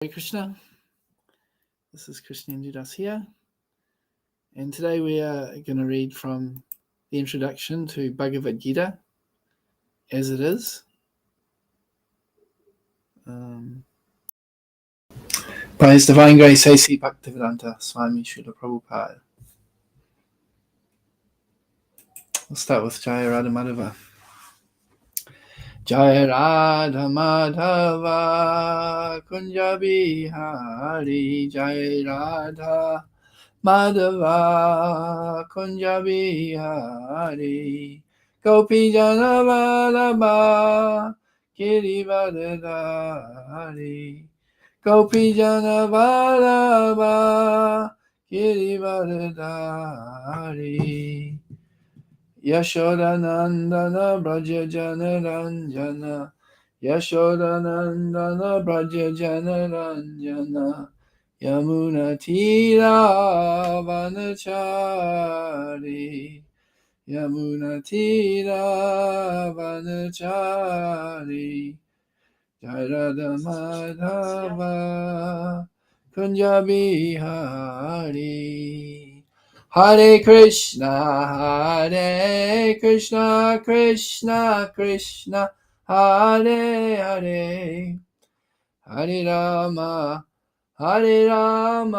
Hare Krishna. This is Krsnendu here, and today we are going to read from the introduction to Bhagavad-gita as it is. By His Divine Grace A.C. Bhaktivedanta Swami Srila Prabhupada. We'll start with Jaya Radha Madhava. Jaya Radha Madhava Kunja Bihari Jaya Radha Madhava Kunja Bihari Gopi Jana Vallabha Girivardhari Gopi Jana Vallabha Girivardhari Yashodanandana Braja Jana Ranjana Yashodanandana Braja Jana Ranjana Yamuna Tira Vanachari Yamuna Tira Vanachari Jayarada Madhava Kunjabi Hari Hare Krishna Krishna Krishna Hare Hare Hare Rama Rama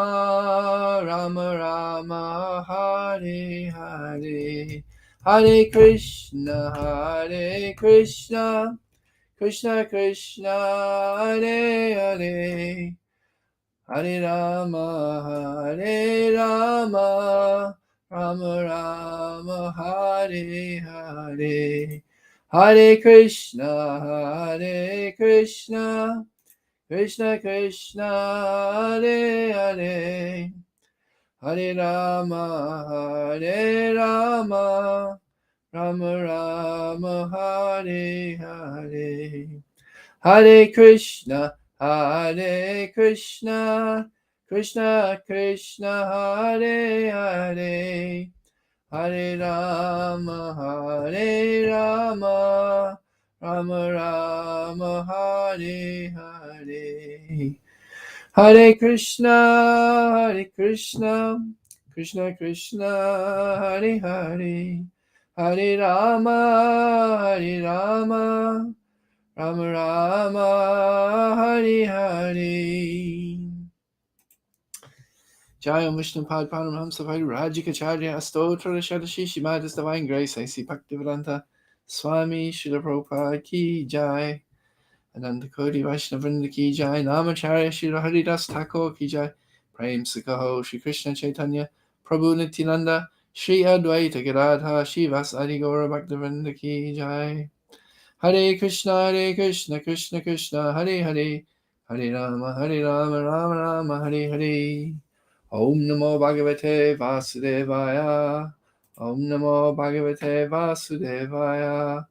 Rama Hare Hare Hare Krishna Krishna Krishna Hare Hare Hare Rama Rama Rama Hare Hare Hare Krishna Krishna Krishna Hare Hare Hare Rama Rama Rama Hare Hare Hare Krishna Krishna Krishna Hare Hare Hare Rama Rama Rama Hare Hare Hare Krishna Krishna Krishna Hare Hare Hare Rama Rama Rama Hare Hare Jaya Vishnu Pad Paramhamsa Rajikacharya Astotra Shadashi Shimad His Divine Grace A.C. Bhaktivedanta Swami Srila Prabhupada Ki Jai Ananda Koti Vaishnavrinda Ki Jai Namacharya Srila Haridas Thakur Ki Jai Prem Sikaho Shri Krishna Chaitanya Prabhu Nityananda Shri Advaita Gadadha Shivas Adi Gaura Bhaktivinoda Ki Jai Hare Krishna Krishna Krishna Hare Hare Hare Rama Rama Rama Hare Hare Om Namo Bhagavate Vasudevaya Om Namo Bhagavate Vasudevaya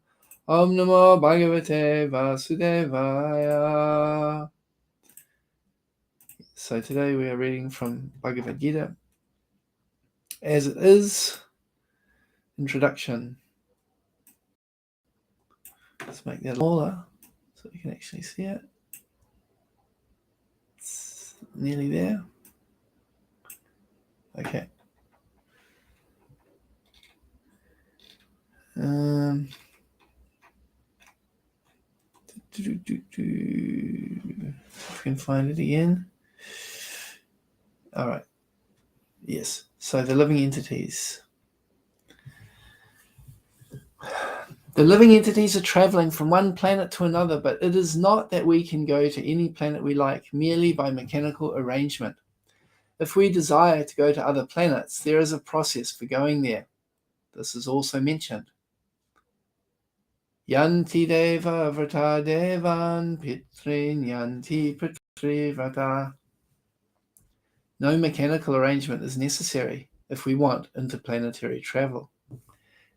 Om Namo Bhagavate Vasudevaya. So today we are reading from Bhagavad-gita as it is. Introduction. Let's make that smaller so you can actually see it. It's nearly there. Okay. If we can find it again. All right. Yes. So the living entities. The living entities are traveling from one planet to another, but it is not that we can go to any planet we like merely by mechanical arrangement. If we desire to go to other planets, there is a process for going there. This is also mentioned. Yanti deva vrata devan pitrin yanti pitri vrata. No mechanical arrangement is necessary if we want interplanetary travel.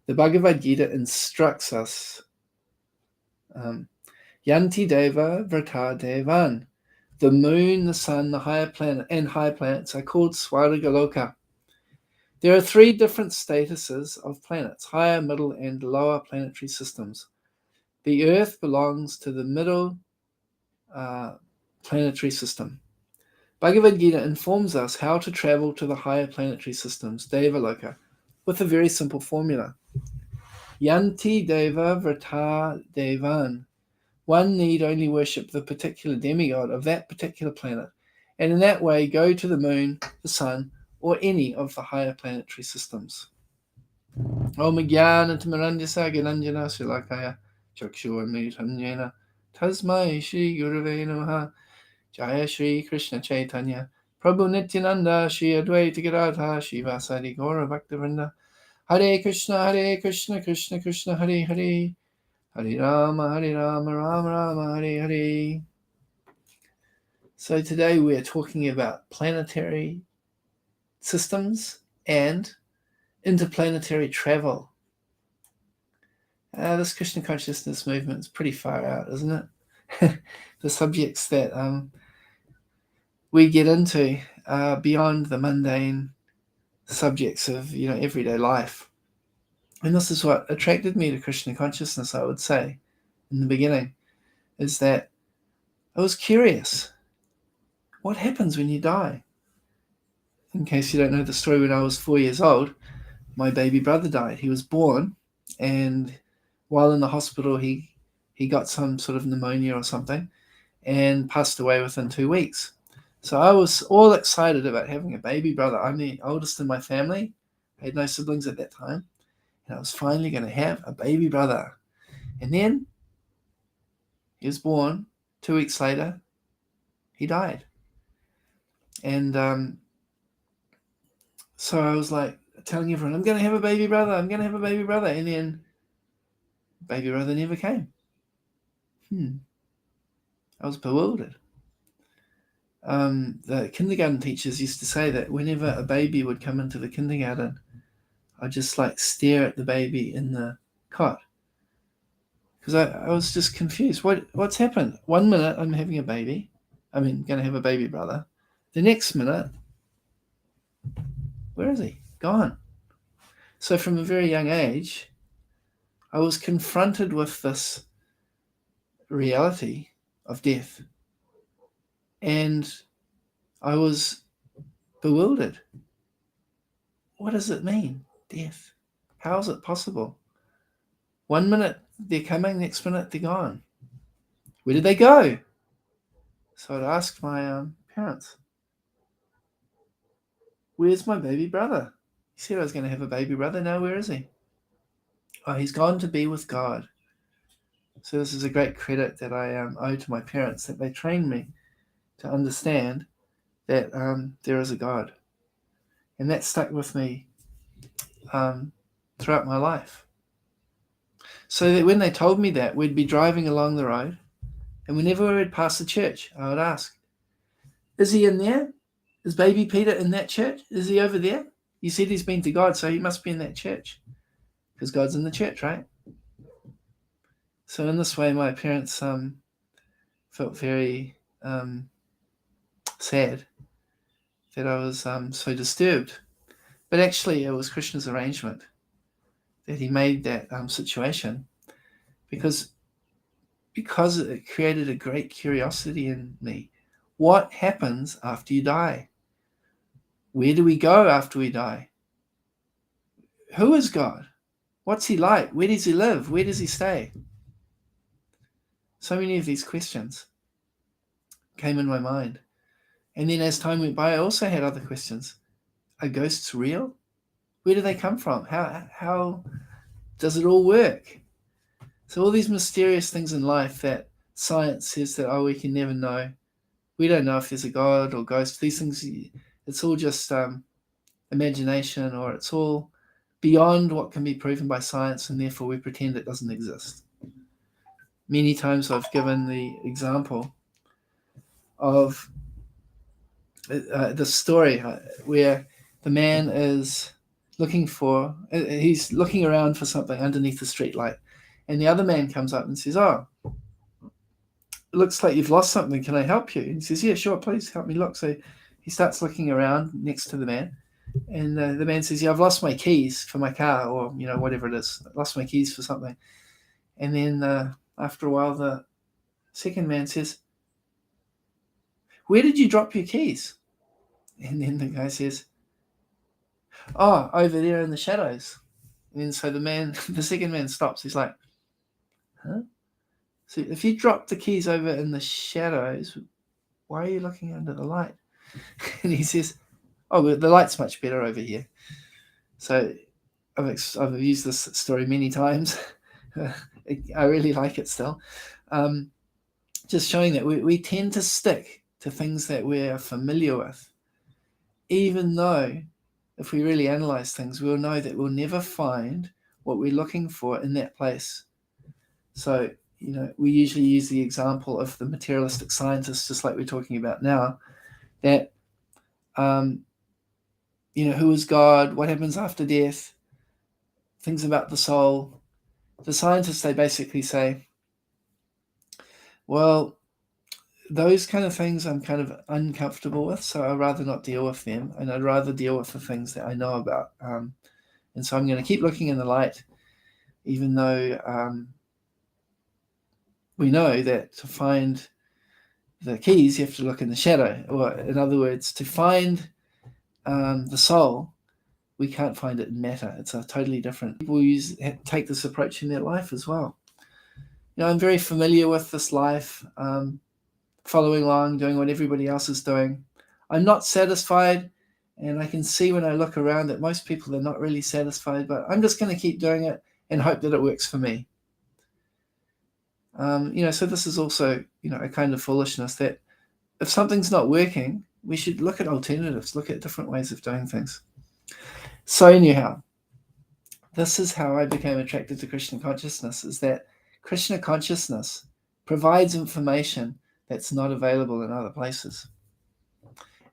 The Bhagavad-gita instructs us. Yanti deva vrata devan. The moon, the sun, the higher planet, and higher planets are called Swargaloka. There are three different statuses of planets: higher, middle, and lower planetary systems. The Earth belongs to the middle planetary system. Bhagavad-gita informs us how to travel to the higher planetary systems, Devaloka, with a very simple formula. Yanti Deva Vrata Devan. One need only worship the particular demigod of that particular planet, and in that way go to the moon, the sun, or any of the higher planetary systems. Om Jnana Timirandhasa Gyananjana Shilakaya Chakshurmritanjana Tasmai Shri Gurave Namaha. Jaya Shri Krishna Chaitanya Prabhu Nityananda Shri Advaita Gadadha Shivasadi Gaura Bhaktivinoda Hare Krishna Krishna Krishna Hare Hare Hare Rama Rama Rama Hare Hare. So today we are talking about planetary systems and interplanetary travel. This Krishna consciousness movement is pretty far out, isn't it? The subjects that we get into beyond the mundane subjects of everyday life. And this is what attracted me to Krishna consciousness, I would say, in the beginning, is that I was curious. What happens when you die? In case you don't know the story, when I was 4 years old, my baby brother died. He was born, and while in the hospital, he got some sort of pneumonia or something and passed away within 2 weeks. So I was all excited about having a baby brother. I'm the oldest in my family. I had no siblings at that time. And I was finally going to have a baby brother. And then he was born. 2 weeks later, he died. And so I was like telling everyone, I'm going to have a baby brother. I'm going to have a baby brother. And then baby brother never came. I was bewildered. The kindergarten teachers used to say that whenever a baby would come into the kindergarten, I'd just stare at the baby in the cot. Because I was just confused. What's happened? 1 minute I'm having a baby. going to have a baby brother. The next minute, where is he? Gone. So from a very young age, I was confronted with this reality of death. And I was bewildered. What does it mean, death? How is it possible? 1 minute they're coming, next minute they're gone. Where did they go? So I'd ask my parents, where's my baby brother? He said I was going to have a baby brother. Now where is he? Oh, he's gone to be with God. So this is a great credit that I owe to my parents, that they trained me to understand that there is a God. And that stuck with me throughout my life. So that when they told me that, we'd be driving along the road, and whenever we would pass the church, I would ask, is he in there? Is baby Peter in that church? Is he over there? You said he's been to God, so he must be in that church. Because God's in the church, right? So in this way, my parents felt very sad that I was so disturbed. But actually, it was Krishna's arrangement that he made that situation because it created a great curiosity in me. What happens after you die? Where do we go after we die? Who is God? What's he like? Where does he live? Where does he stay? So many of these questions came in my mind. And then as time went by, I also had other questions. Are ghosts real? Where do they come from? How does it all work? So all these mysterious things in life that science says that, we can never know. We don't know if there's a God or ghost. These things, it's all just imagination, or it's all beyond what can be proven by science, and therefore we pretend it doesn't exist. Many times I've given the example of the story where the man is he's looking around for something underneath the street light, and the other man comes up and says, oh, it looks like you've lost something. Can I help you? And he says, yeah, sure, please help me look. So he starts looking around next to the man, and the man says, yeah, I've lost my keys for my car, or whatever it is. I lost my keys for something. And then after a while, the second man says, where did you drop your keys? And then the guy says, oh, over there in the shadows. And then so the second man stops. He's like, huh? So if you drop the keys over in the shadows, why are you looking under the light? And he says, oh, but the light's much better over here. So I've used this story many times. I really like it still. Just showing that we tend to stick to things that we're familiar with, even though if we really analyze things, we'll know that we'll never find what we're looking for in that place. So, we usually use the example of the materialistic scientists, just like we're talking about now, that, who is God? What happens after death? Things about the soul. The scientists, they basically say, well, those kind of things I'm kind of uncomfortable with, so I'd rather not deal with them, and I'd rather deal with the things that I know about. And so I'm going to keep looking in the light, even though we know that to find the keys, you have to look in the shadow. Or in other words, to find the soul, we can't find it in matter. It's a totally different. People take this approach in their life as well. I'm very familiar with this life, following along, doing what everybody else is doing. I'm not satisfied, and I can see when I look around that most people are not really satisfied, but I'm just going to keep doing it and hope that it works for me. So this is also, a kind of foolishness that if something's not working, we should look at alternatives, look at different ways of doing things. So anyhow, this is how I became attracted to Krishna consciousness, is that Krishna consciousness provides information that's not available in other places.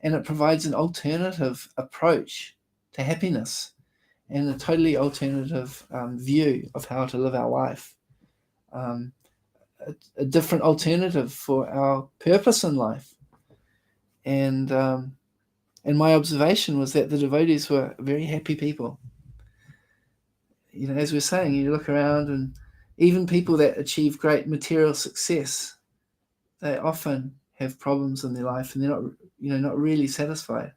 And it provides an alternative approach to happiness and a totally alternative view of how to live our life. A different alternative for our purpose in life. And my observation was that the devotees were very happy people. As we're saying, you look around, and even people that achieve great material success, they often have problems in their life, and they're not really satisfied.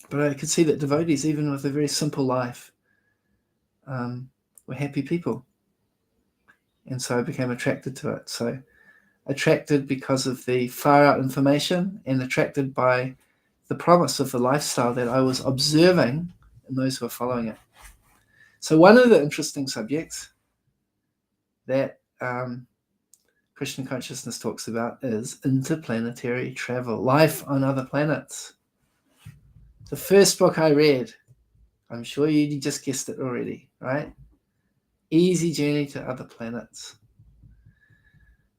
But I could see that devotees, even with a very simple life, were happy people. And so I became attracted to it. So attracted because of the far out information, and attracted by the promise of the lifestyle that I was observing in those who are following it. So one of the interesting subjects that Krishna consciousness talks about is interplanetary travel, life on other planets. The first book I read, I'm sure you just guessed it already, right? Easy Journey to Other Planets.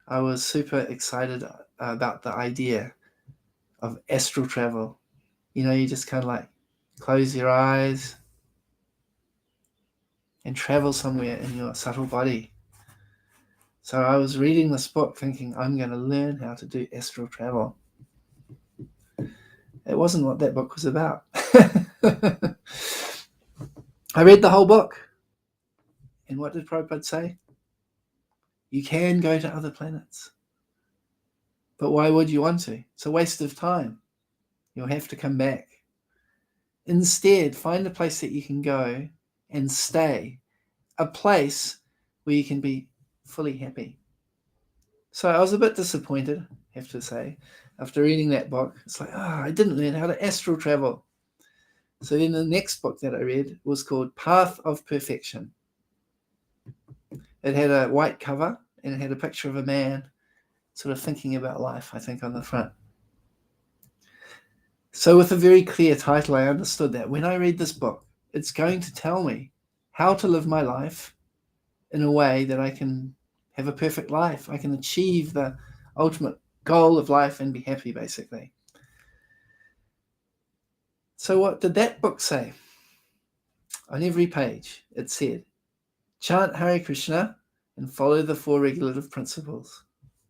I was super excited about the idea of astral travel. You just kind of like close your eyes and travel somewhere in your subtle body. So I was reading this book thinking, I'm going to learn how to do astral travel. It wasn't what that book was about. I read the whole book. And what did Prabhupada say? You can go to other planets. But why would you want to? It's a waste of time. You'll have to come back. Instead, find a place that you can go and stay. A place where you can be fully happy. So I was a bit disappointed, I have to say, after reading that book. It's like, I didn't learn how to astral travel. So then the next book that I read was called Path of Perfection. It had a white cover, and it had a picture of a man sort of thinking about life, I think, on the front. So with a very clear title, I understood that when I read this book, it's going to tell me how to live my life in a way that I can have a perfect life. I can achieve the ultimate goal of life and be happy, basically. So what did that book say? On every page, it said, chant Hare Krishna and follow the 4 regulative principles.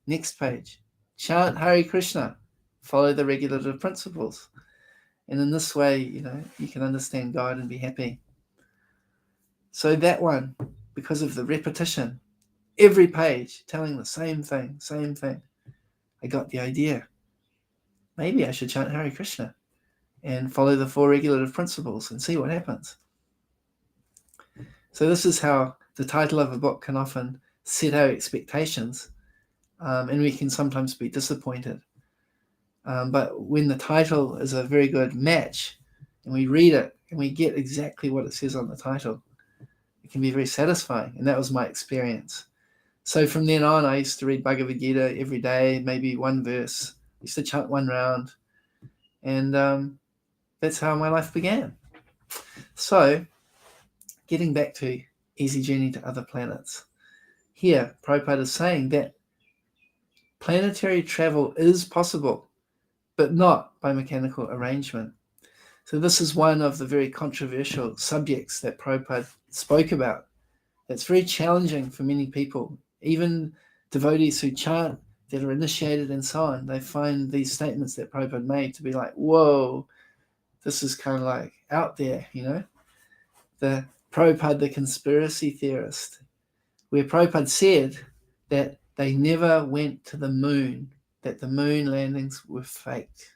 Next page, chant Hare Krishna, follow the regulative principles. And in this way, you can understand God and be happy. So that one, because of the repetition, every page telling the same thing, I got the idea. maybe I should chant Hare Krishna and follow the 4 regulative principles and see what happens. So this is how the title of a book can often set our expectations, and we can sometimes be disappointed. But when the title is a very good match and we read it and we get exactly what it says on the title, it can be very satisfying. And that was my experience. So from then on, I used to read Bhagavad-gita every day, maybe one verse. I used to chant one round. And that's how my life began. So getting back to Easy Journey to Other Planets. Here, Prabhupada is saying that planetary travel is possible, but not by mechanical arrangement. So this is one of the very controversial subjects that Prabhupada spoke about. It's very challenging for many people, even devotees who chant, that are initiated and so on. They find these statements that Prabhupada made to be like, whoa, this is kind of like out there, you know. The Prabhupada, the conspiracy theorist, where Prabhupada said that they never went to the moon, that the moon landings were faked.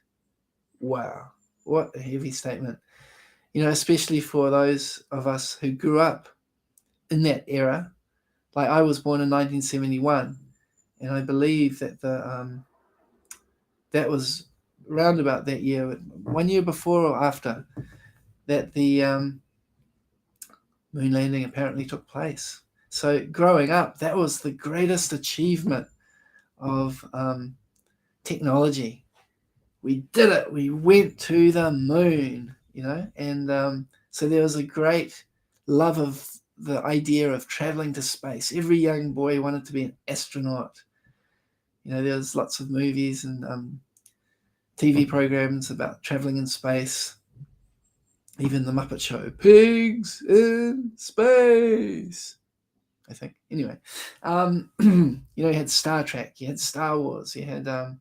Wow, what a heavy statement. You know, especially for those of us who grew up in that era. Like I was born in 1971, and I believe that that was round about that year, 1 year before or after, that the moon landing apparently took place. So growing up, that was the greatest achievement of technology. We did it. We went to the moon, you know, and so there was a great love of the idea of traveling to space. Every young boy wanted to be an astronaut. You know, there was lots of movies and TV programs about traveling in space. Even the Muppet Show, Pigs in Space, I think. Anyway, you know, you had Star Trek, you had Star Wars, you had a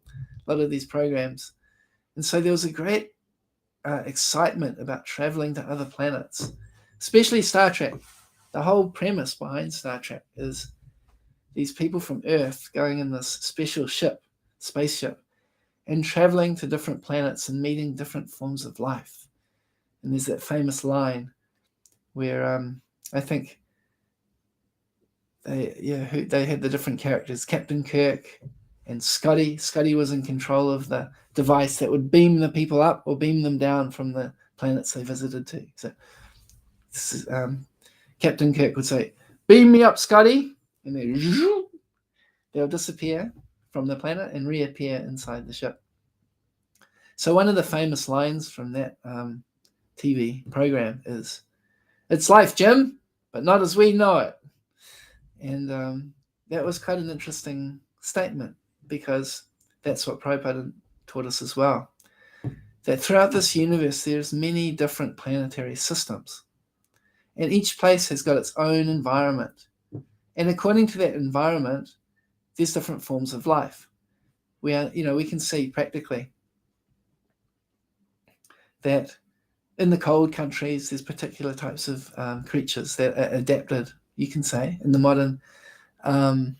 lot of these programs. And so there was a great excitement about traveling to other planets, especially Star Trek. The whole premise behind Star Trek is these people from Earth going in this special ship, spaceship, and traveling to different planets and meeting different forms of life. And there's that famous line where I think they had the different characters, Captain Kirk and Scotty. Scotty was in control of the device that would beam the people up or beam them down from the planets they visited to. So this is, Captain Kirk would say, "Beam me up, Scotty," and they'll disappear from the planet and reappear inside the ship. So one of the famous lines from that TV program is, "It's life, Jim, but not as we know it." And that was quite an interesting statement, because that's what Prabhupada taught us as well. That throughout this universe, there's many different planetary systems. And each place has got its own environment. And according to that environment, there's different forms of life. We can see practically that in the cold countries, there's particular types of creatures that are adapted, you can say. In the modern, in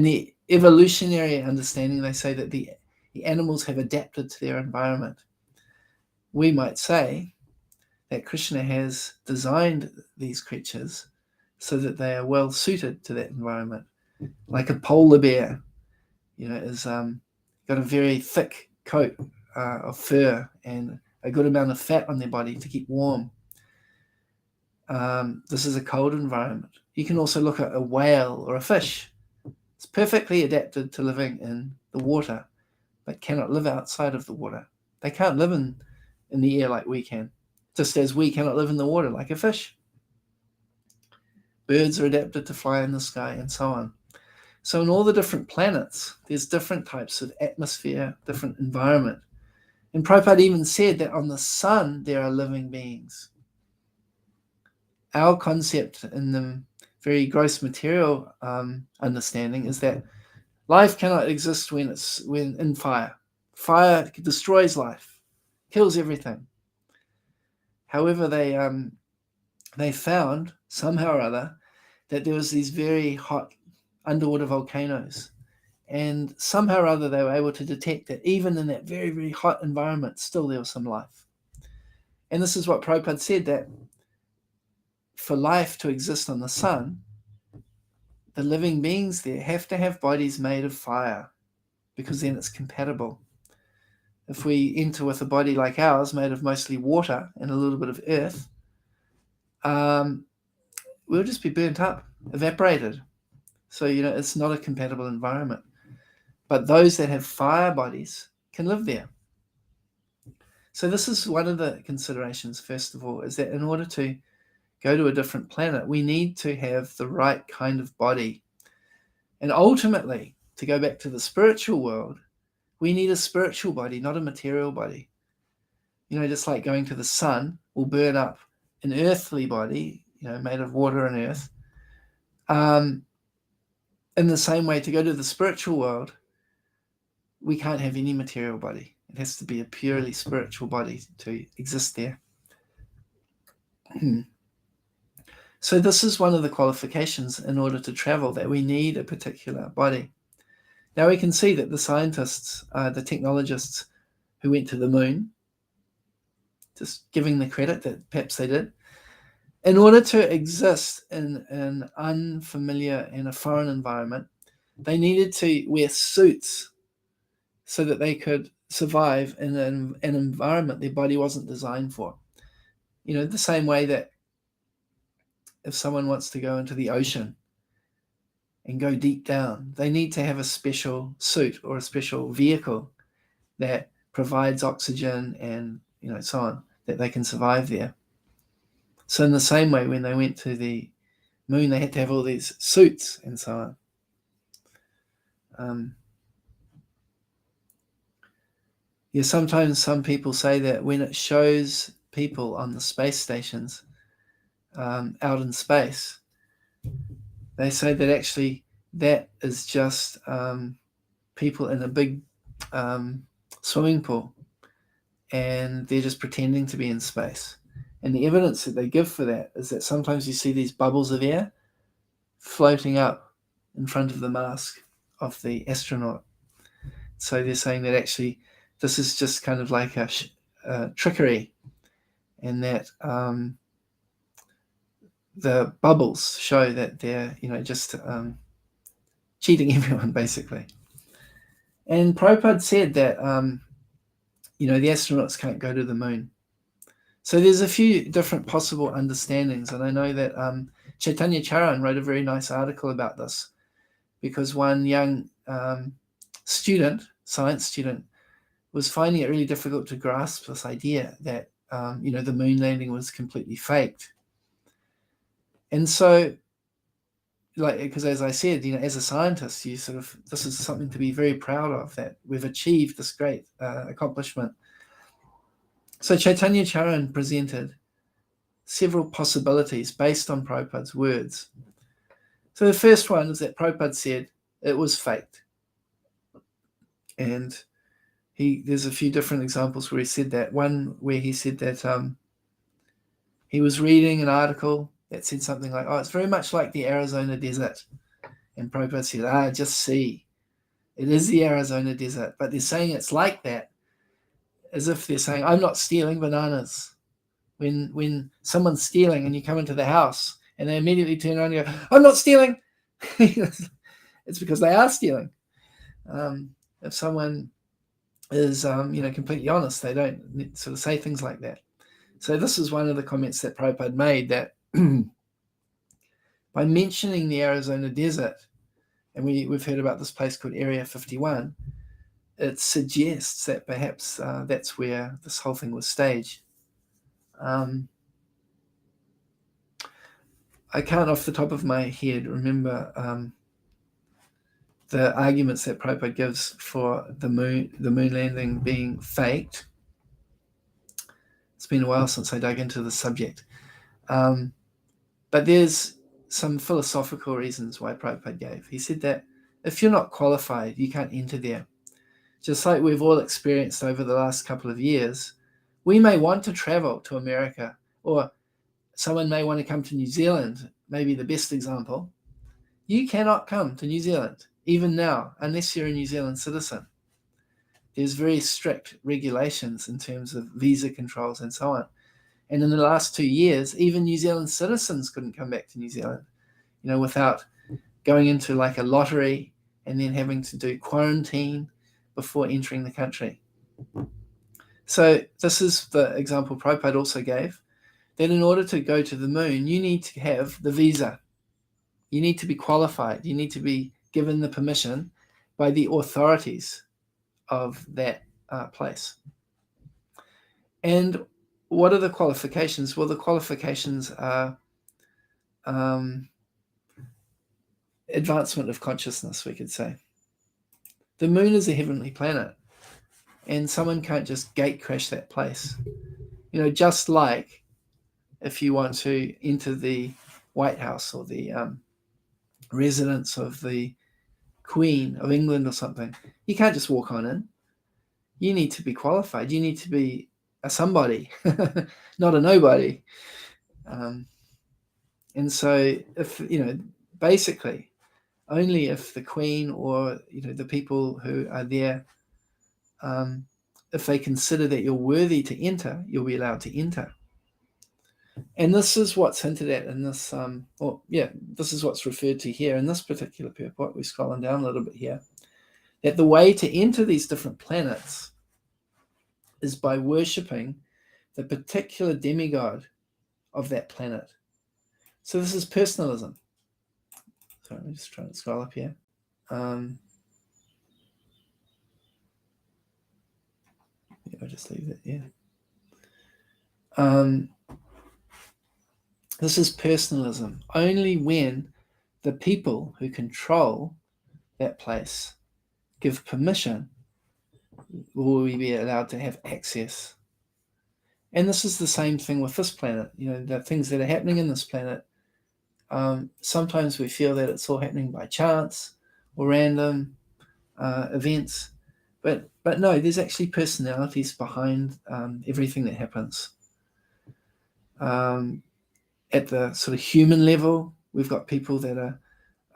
the evolutionary understanding, they say that the animals have adapted to their environment. We might say that Krishna has designed these creatures so that they are well suited to that environment. Like a polar bear, you know, is got a very thick coat of fur and a good amount of fat on their body to keep warm. This is a cold environment. You can also look at a whale or a fish. It's perfectly adapted to living in the water, but cannot live outside of the water. They can't live in the air like we can, just as we cannot live in the water like a fish. Birds are adapted to fly in the sky and so on. So in all the different planets, there's different types of atmosphere, different environment. And Prabhupada even said that on the sun, there are living beings. Our concept in the very gross material understanding is that life cannot exist when in fire. Fire destroys life, kills everything. However, they found somehow or other that there was these very hot underwater volcanoes, And somehow or other they were able to detect that even in that very, very hot environment, still there was some life. And this is what Prabhupada said, that for life to exist on the sun, the living beings there have to have bodies made of fire, because then it's compatible. If we enter with a body like ours, made of mostly water and a little bit of earth, we'll just be burnt up, evaporated. So, it's not a compatible environment. But those that have fire bodies can live there. So this is one of the considerations, first of all, is that in order to go to a different planet, we need to have the right kind of body. And ultimately, to go back to the spiritual world, we need a spiritual body, not a material body. Just like going to the sun will burn up an earthly body, made of water and earth. In the same way, to go to the spiritual world, we can't have any material body. It has to be a purely spiritual body to exist there. So this is one of the qualifications in order to travel, that we need a particular body. Now we can see that the scientists, the technologists who went to the moon, just giving the credit that perhaps they did, in order to exist in an unfamiliar and a foreign environment, they needed to wear suits so that they could survive in an environment their body wasn't designed for. The same way that if someone wants to go into the ocean and go deep down, they need to have a special suit or a special vehicle that provides oxygen and so on, that they can survive there. So in the same way, when they went to the moon, they had to have all these suits and so on. Sometimes some people say that when it shows people on the space stations out in space, they say that actually that is just people in a big swimming pool, and they're just pretending to be in space. And the evidence that they give for that is that sometimes you see these bubbles of air floating up in front of the mask of the astronaut. So they're saying that actually this is just kind of like a trickery, and that the bubbles show that they're just cheating everyone, basically. And Prabhupada said that the astronauts can't go to the moon. So there's a few different possible understandings, and I know that Chaitanya Charan wrote a very nice article about this, because one young science student, was finding it really difficult to grasp this idea that the moon landing was completely faked. And so, because as I said, as a scientist, this is something to be very proud of, that we've achieved this great accomplishment. So Chaitanya Charan presented several possibilities based on Prabhupada's words. So the first one is that Prabhupada said it was faked. And there's a few different examples where he said that. One where he said that he was reading an article that said something like, it's very much like the Arizona desert. And Prabhupada said, just see, it is the Arizona desert. But they're saying it's like that, as if they're saying, I'm not stealing bananas. When someone's stealing and you come into the house and they immediately turn around and go, I'm not stealing. It's because they are stealing. If someone is, completely honest, they don't sort of say things like that. So this is one of the comments that Prabhupada made, that by mentioning the Arizona desert, and we've heard about this place called Area 51, it suggests that perhaps that's where this whole thing was staged. I can't off the top of my head remember the arguments that Prabhupada gives for the moon landing being faked. It's been a while since I dug into the subject. But there's some philosophical reasons why Prabhupada gave. He said that if you're not qualified, you can't enter there. Just like we've all experienced over the last couple of years, we may want to travel to America, or someone may want to come to New Zealand, maybe the best example. You cannot come to New Zealand even now, unless you're a New Zealand citizen. There's very strict regulations in terms of visa controls and so on. And in the last 2 years, even New Zealand citizens couldn't come back to New Zealand, without going into like a lottery and then having to do quarantine before entering the country. So this is the example Prabhupada also gave, that in order to go to the moon, you need to have the visa. You need to be qualified. You need to be given the permission by the authorities of that place. And what are the qualifications? Well, the qualifications are advancement of consciousness, we could say. The moon is a heavenly planet, and someone can't just gate crash that place. Just like if you want to enter the White House or the residence of the Queen of England or something, you can't just walk on in. You need to be qualified. You need to be a somebody, not a nobody. And so, if basically, only if the Queen or the people who are there, if they consider that you're worthy to enter, you'll be allowed to enter. And this is what's hinted at in this, this is what's referred to here in this particular purport. We're scrolling down a little bit here. That the way to enter these different planets is by worshipping the particular demigod of that planet. So this is personalism. Sorry, I'm just trying to scroll up here. I'll just leave it, yeah. This is personalism. Only when the people who control that place give permission will we be allowed to have access. And this is the same thing with this planet. The things that are happening in this planet, sometimes we feel that it's all happening by chance or random events. But no, there's actually personalities behind everything that happens. At the sort of human level, we've got people that are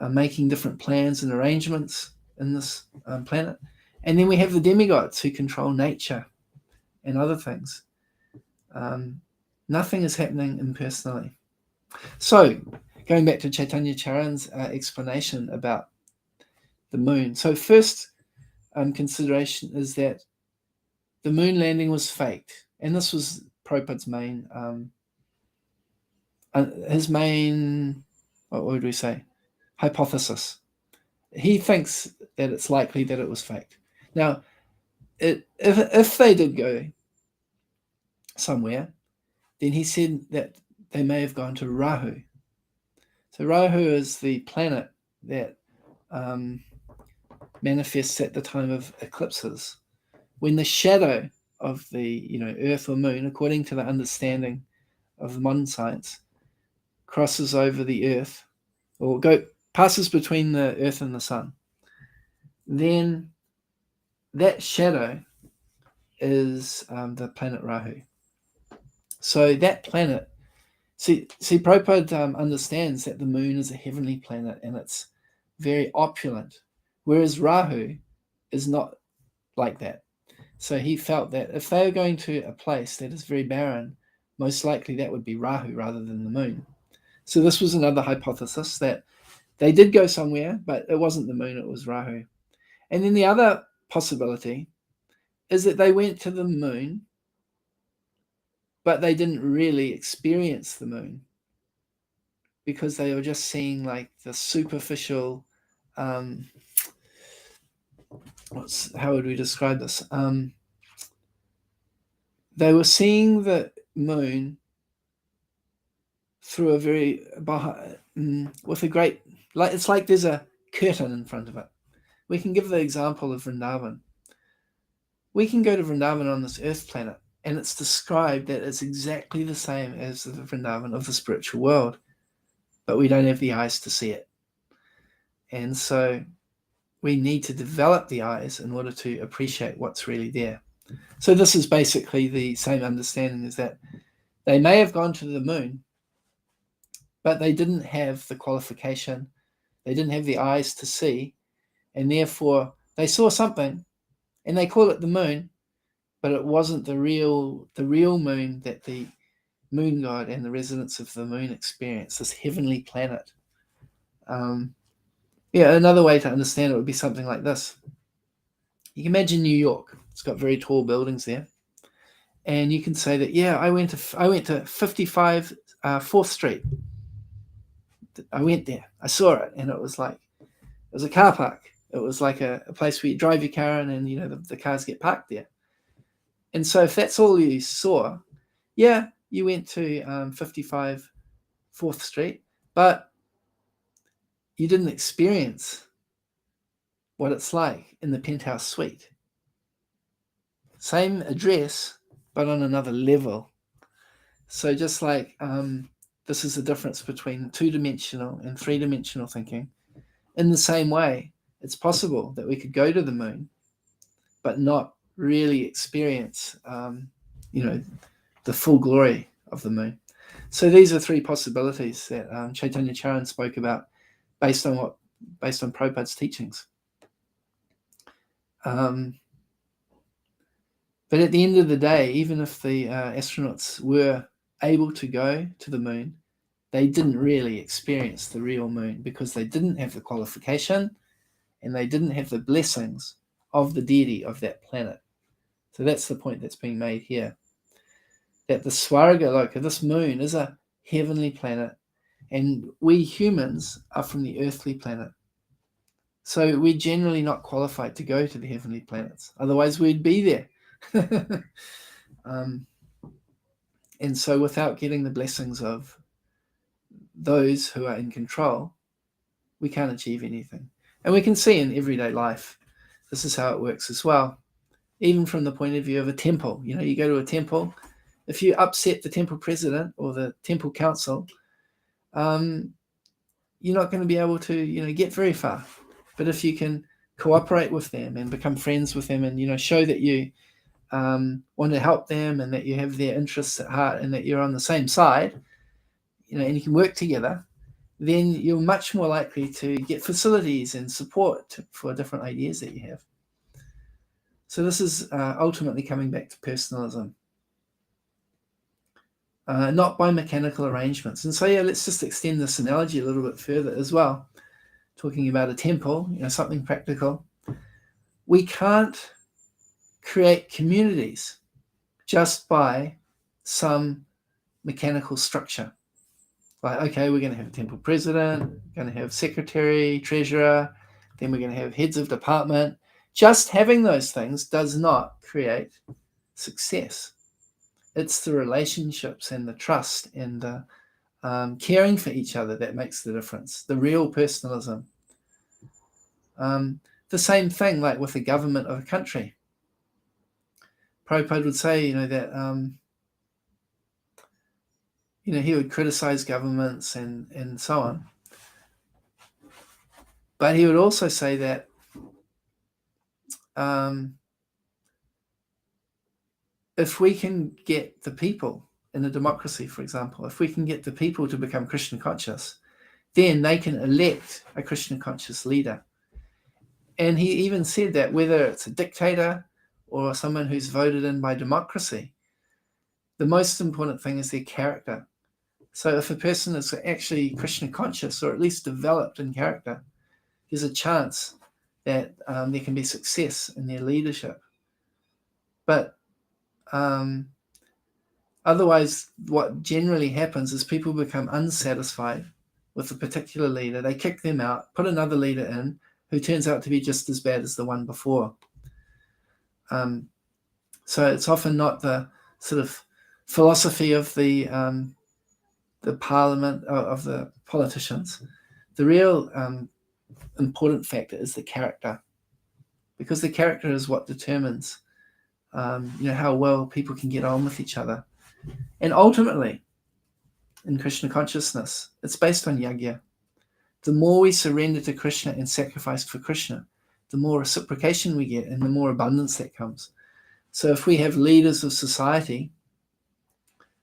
making different plans and arrangements in this planet. And then we have the demigods who control nature and other things. Nothing is happening impersonally. So, going back to Chaitanya Charan's explanation about the moon. So first consideration is that the moon landing was faked. And this was Prabhupada's main, what would we say, hypothesis. He thinks that it's likely that it was faked. Now, if they did go somewhere, then he said that they may have gone to Rahu. So Rahu is the planet that manifests at the time of eclipses, when the shadow of the Earth or Moon, according to the understanding of modern science, crosses over the Earth or passes between the Earth and the Sun. Then that shadow is the planet Rahu. So that planet, see, Prabhupada understands that the moon is a heavenly planet and it's very opulent, whereas Rahu is not like that. So he felt that if they were going to a place that is very barren, most likely that would be Rahu rather than the moon. So this was another hypothesis, that they did go somewhere, but it wasn't the moon, it was Rahu. And then the other possibility is that they went to the moon, but they didn't really experience the moon because they were just seeing like the superficial, how would we describe this? They were seeing the moon through a very, with a great, it's like there's a curtain in front of it. We can give the example of Vrindavan. We can go to Vrindavan on this earth planet, and it's described that it's exactly the same as the Vrindavan of the spiritual world, but we don't have the eyes to see it. And so we need to develop the eyes in order to appreciate what's really there. So this is basically the same understanding, is that they may have gone to the moon, but they didn't have the qualification, they didn't have the eyes to see, and therefore they saw something, and they call it the moon, but it wasn't the real moon that the moon god and the residents of the moon experience, this heavenly planet. Another way to understand it would be something like this. You can imagine New York. It's got very tall buildings there. And you can say that, I went to 55 4th Street. I went there. I saw it, and it was a car park. It was like a place where you drive your car in, and the cars get parked there. And so if that's all you saw, you went to 55 4th Street, but you didn't experience what it's like in the penthouse suite. Same address, but on another level. So just like this is the difference between 2-dimensional and 3-dimensional thinking. In the same way, it's possible that we could go to the moon, but not really experience, the full glory of the moon. So these are 3 possibilities that Chaitanya Charan spoke about based on Prabhupada's teachings. But at the end of the day, even if the astronauts were able to go to the moon, they didn't really experience the real moon because they didn't have the qualification and they didn't have the blessings of the deity of that planet. So that's the point that's being made here. That the Swarga Loka, this moon, is a heavenly planet, and we humans are from the earthly planet. So we're generally not qualified to go to the heavenly planets. Otherwise, we'd be there. And so without getting the blessings of those who are in control, we can't achieve anything. And we can see in everyday life, this is how it works as well. Even from the point of view of a temple, you go to a temple, if you upset the temple president or the temple council, you're not going to be able to, get very far. But if you can cooperate with them and become friends with them and, show that you want to help them and that you have their interests at heart and that you're on the same side, and you can work together, then you're much more likely to get facilities and support for different ideas that you have. So this is ultimately coming back to personalism, not by mechanical arrangements. And so, let's just extend this analogy a little bit further as well, talking about a temple, something practical. We can't create communities just by some mechanical structure. Like, okay, we're going to have a temple president, we're going to have secretary, treasurer, then we're going to have heads of department. Just having those things does not create success. It's the relationships and the trust and the caring for each other that makes the difference, the real personalism. The same thing like with the government of a country. Prabhupada would say, that, he would criticize governments and so on. But he would also say that if we can get the people in a democracy, for example, if we can get the people to become Krishna conscious, then they can elect a Krishna conscious leader. And he even said that whether it's a dictator or someone who's voted in by democracy, the most important thing is their character. So if a person is actually Krishna conscious or at least developed in character, there's a chance that there can be success in their leadership. But otherwise, what generally happens is people become unsatisfied with a particular leader. They kick them out, put another leader in who turns out to be just as bad as the one before. So it's often not the sort of philosophy of the parliament, of the politicians. The real important factor is the character, because the character is what determines how well people can get on with each other. And ultimately, in Krishna consciousness, it's based on yajna. The more we surrender to Krishna and sacrifice for Krishna, the more reciprocation we get and the more abundance that comes. So if we have leaders of society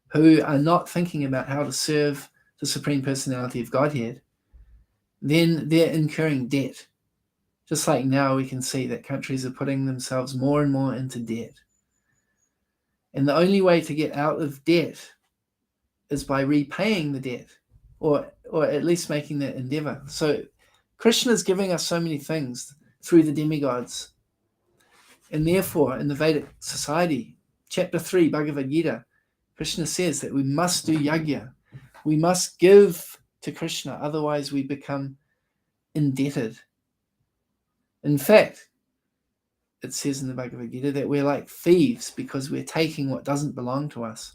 who are not thinking about how to serve the Supreme Personality of Godhead, then they're incurring debt. Just like now we can see that countries are putting themselves more and more into debt. And the only way to get out of debt is by repaying the debt, or at least making that endeavor. So Krishna is giving us so many things through the demigods. And therefore, in the Vedic society, chapter 3, Bhagavad-gita, Krishna says that we must do yajna. We must give to Krishna, otherwise we become indebted. In fact, it says in the Bhagavad-gita that we're like thieves because we're taking what doesn't belong to us.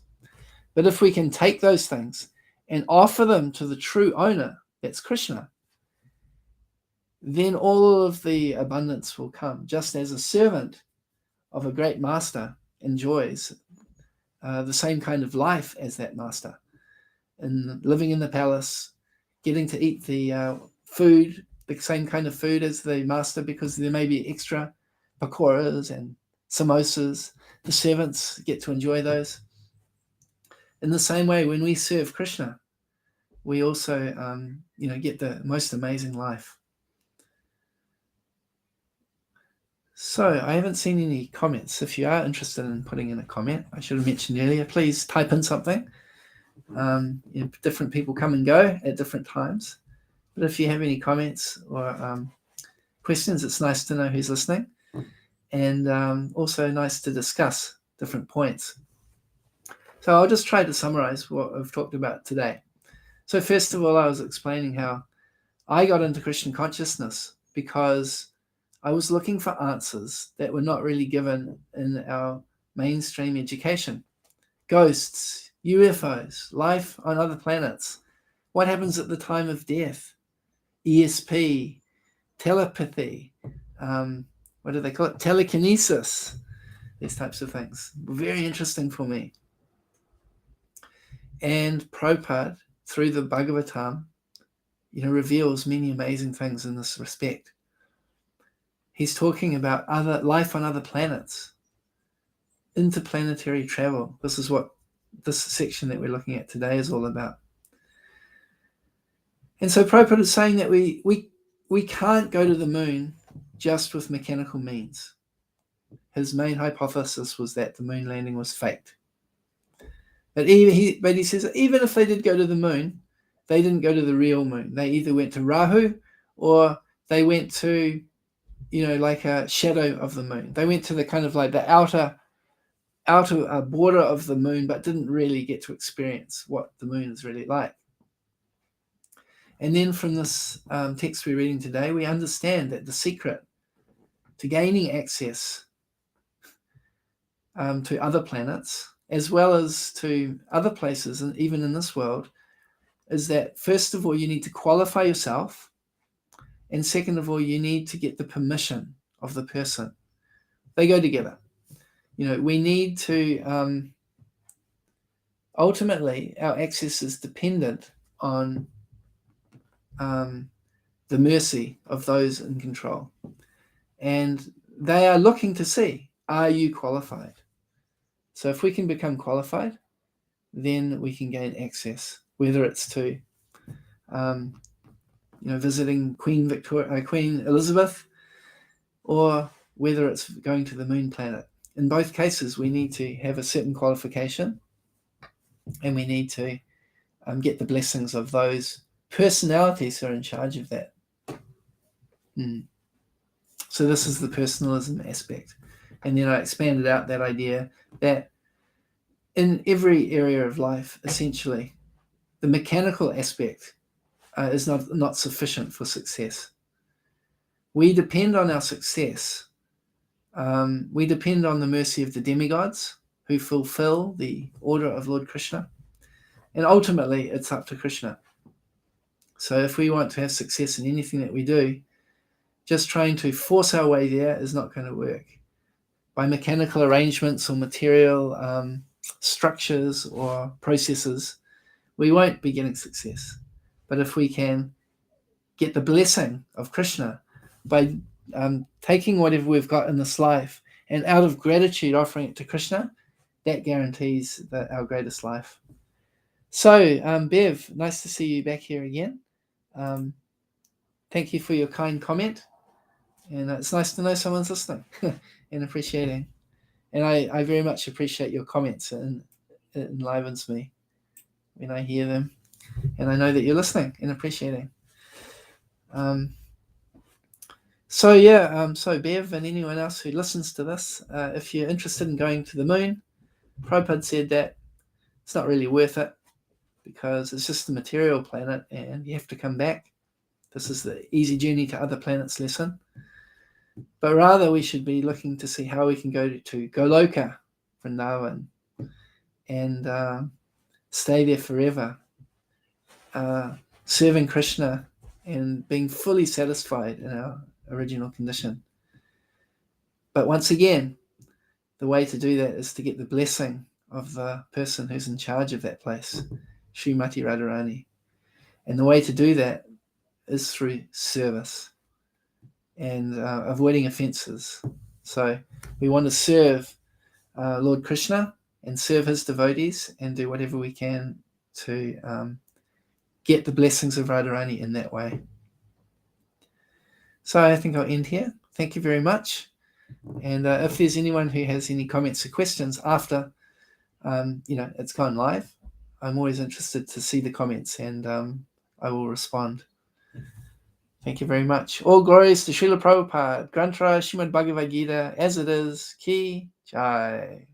But if we can take those things and offer them to the true owner, that's Krishna, then all of the abundance will come, just as a servant of a great master enjoys the same kind of life as that master, and living in the palace, getting to eat the food, the same kind of food as the master, because there may be extra pakoras and samosas. The servants get to enjoy those. In the same way, when we serve Krishna, we also get the most amazing life. So I haven't seen any comments. If you are interested in putting in a comment, I should have mentioned earlier, please type in something. Different people come and go at different times. But if you have any comments or questions, it's nice to know who's listening, and also nice to discuss different points. So I'll just try to summarize what I've talked about today. So first of all, I was explaining how I got into Christian consciousness because I was looking for answers that were not really given in our mainstream education. Ghosts, UFOs, life on other planets, what happens at the time of death, ESP, telepathy, what do they call it? Telekinesis, these types of things. Very interesting for me. And Prabhupada, through the Bhagavatam, reveals many amazing things in this respect. He's talking about other life on other planets, interplanetary travel. This is what this section that we're looking at today is all about. And so Prabhupada is saying that we can't go to the moon just with mechanical means. His main hypothesis was that the moon landing was faked. But he says even if they did go to the moon, they didn't go to the real moon. They either went to Rahu or they went to, like a shadow of the moon. They went to the kind of like the outer border of the moon, but didn't really get to experience what the moon is really like. And then from this text we're reading today, we understand that the secret to gaining access to other planets, as well as to other places, and even in this world, is that first of all, you need to qualify yourself. And second of all, you need to get the permission of the person. They go together. We need to, ultimately, our access is dependent on the mercy of those in control. And they are looking to see, are you qualified? So if we can become qualified, then we can gain access, whether it's to visiting Queen Elizabeth, or whether it's going to the moon planet. In both cases, we need to have a certain qualification, and we need to get the blessings of those personalities who are in charge of that. So this is the personalism aspect. And then I expanded out that idea that in every area of life, essentially, the mechanical aspect is not sufficient for success. We depend on our success. We depend on the mercy of the demigods who fulfill the order of Lord Krishna. And ultimately, it's up to Krishna. So if we want to have success in anything that we do, just trying to force our way there is not going to work. By mechanical arrangements or material structures or processes, we won't be getting success. But if we can get the blessing of Krishna by taking whatever we've got in this life and out of gratitude offering it to Krishna, that guarantees our greatest life. So, Bev, nice to see you back here again. Thank you for your kind comment. And it's nice to know someone's listening and appreciating. And I very much appreciate your comments, and it enlivens me when I hear them. And I know that you're listening and appreciating. So Bev and anyone else who listens to this, if you're interested in going to the moon, Prabhupada said that it's not really worth it because it's just a material planet and you have to come back. This is the easy journey to other planets lesson. But rather we should be looking to see how we can go to Goloka, Vrindavan, and stay there forever, serving Krishna and being fully satisfied in our original condition. But once again, the way to do that is to get the blessing of the person who's in charge of that place, Srimati Radharani. And the way to do that is through service and avoiding offenses. So we want to serve Lord Krishna and serve his devotees and do whatever we can to get the blessings of Radharani in that way. So I think I'll end here. Thank you very much. And if there's anyone who has any comments or questions after, it's gone live, I'm always interested to see the comments, and I will respond. Thank you very much. All glories to Srila Prabhupada, Granth Srimad Bhagavad-gita, as it is, Ki Jai.